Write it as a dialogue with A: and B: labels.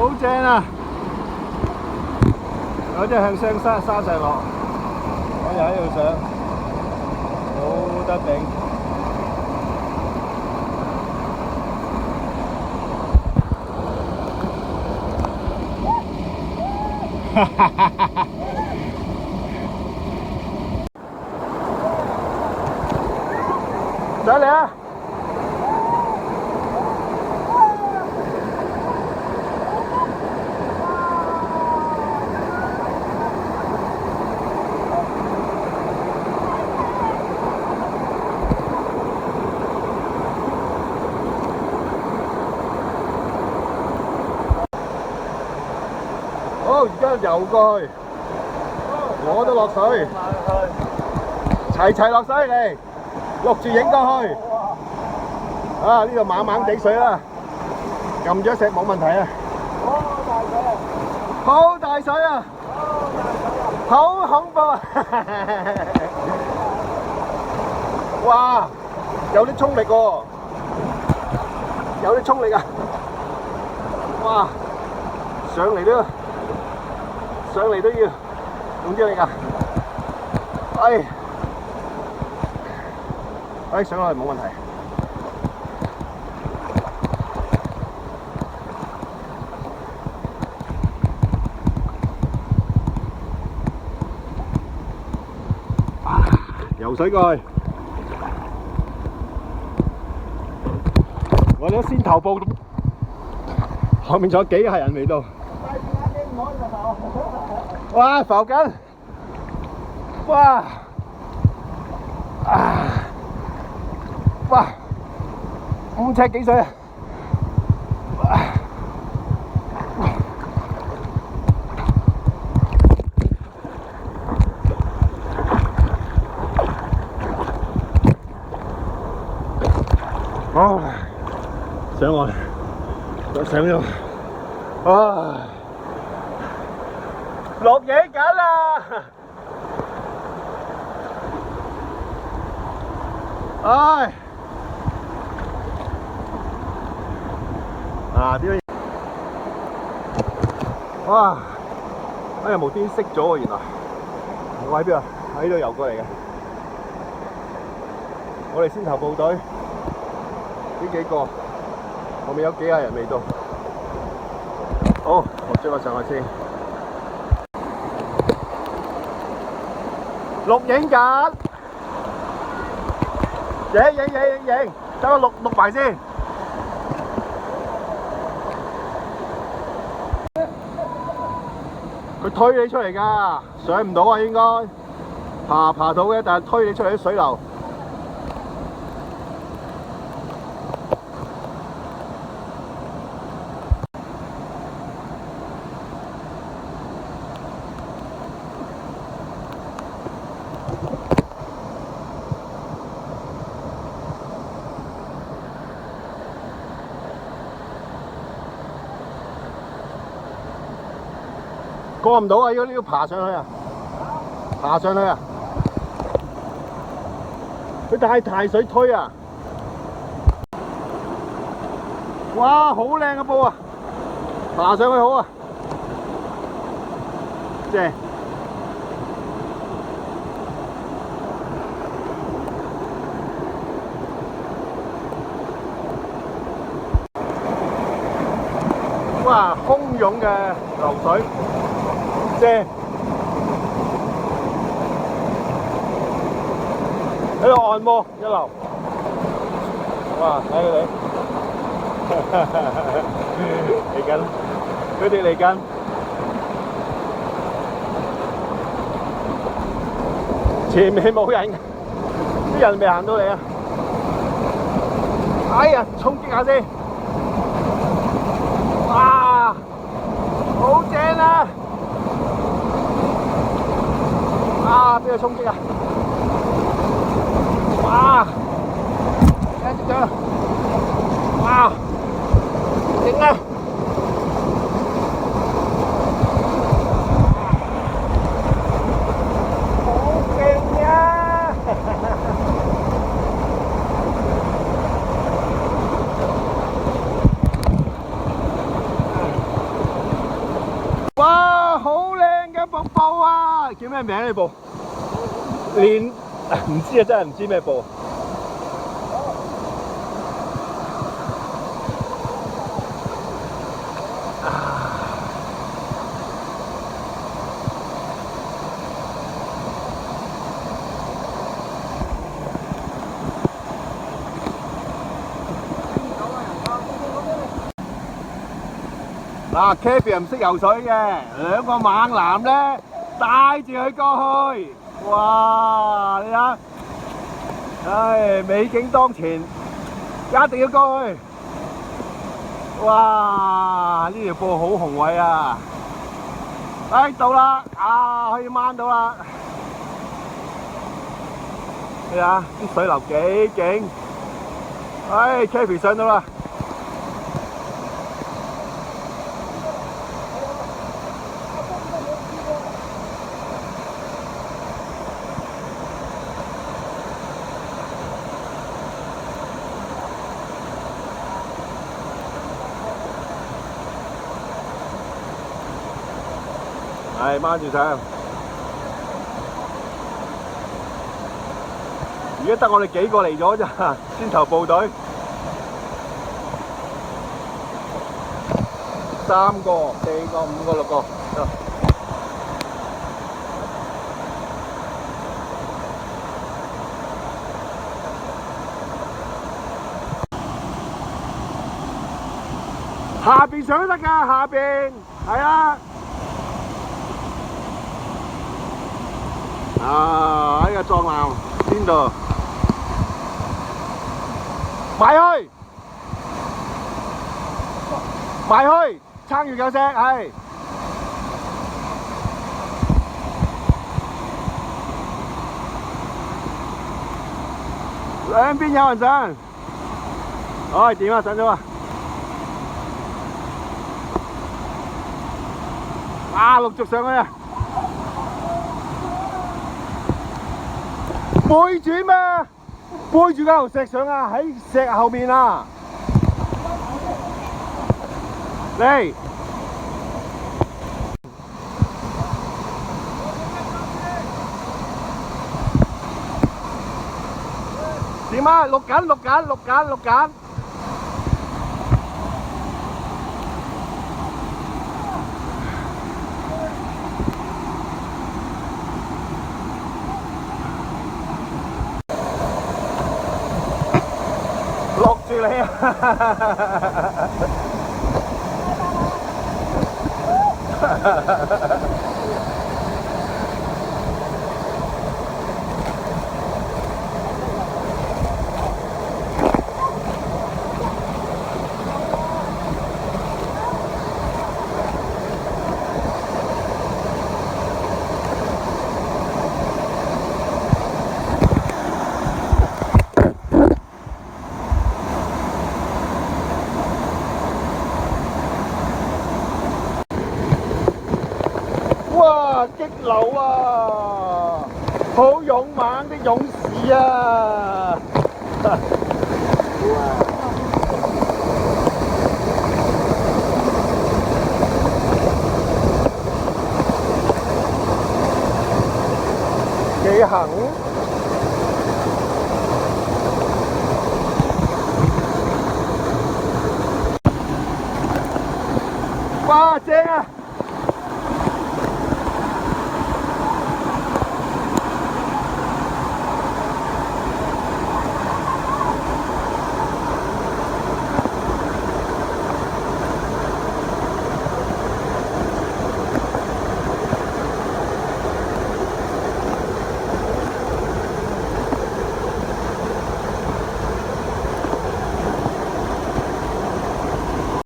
A: 好正啊！有啲向上沙上落，我又喺度上，好得頂。哈哈哈哈哈！上嚟啊！好，而家游過去，我都落水，齊落水嚟，錄住影過去。啊！呢度猛猛地水啦，撳咗石冇問題啊！好大水啊！好恐怖啊！哇！有啲衝力喎，有啲衝力啊！哇！上嚟都要用啲力啊！上落嚟冇問題。游水過去，我哋先頭部，後面仲有幾個人未到。哇！浮緊，哇！哇！5尺幾水啊！上岸，上咗，錄影緊啦！點解？哇！無端熄咗喎，原來。我喺邊啊？喺度游過嚟嘅。我哋先頭部隊。呢幾個，後面有幾廿人未到。好，我追我上去先。錄影緊，影，等我錄埋先。佢推你出嚟㗎，上唔到啊應該。爬到嘅，但係推你出嚟啲水流。過唔到啊！要爬上去啊！佢大水推啊！哇！好靚嘅波啊！爬上去好啊！正！哇！洶湧嘅流水。正，喺度按摩一流，哇！睇佢哋，嚟緊，佢哋嚟緊，前面冇人，啲人未行到嚟啊！哎呀，衝擊下先，哇！好正啊！邊個衝擊啊！哇！一隻腳，哇！勁啊！好勁啊！哇，好靚嘅瀑布啊！叫咩名呢部？連唔知啊，真係唔知咩部。嗱 ，Kevin 唔識游水嘅，兩個猛男咧帶住佢過去，哇！你睇，唉，美景當前，一定要過去。哇！呢條步好雄偉啊！唉，到啦，啊，可以掹到啦。你睇下啲水流幾勁，唉 ，Kevin 上到啦。係掹住上，而家得我哋幾個嚟咗咋，先頭部隊，3個、4個、5個、6個，下邊上都得㗎，下邊係啊。啊！呢個撞南邊度？埋去，埋去，撐住嚿石，係。兩邊有人上。唉，點啊？上咗啊！啊，陸續上去啊！背住咩？背住嚿石上啊！喺石後面啊！嚟！點啊？錄緊！落住你啊！哇！激流啊！好勇猛的勇士啊！幾行？哇！正啊！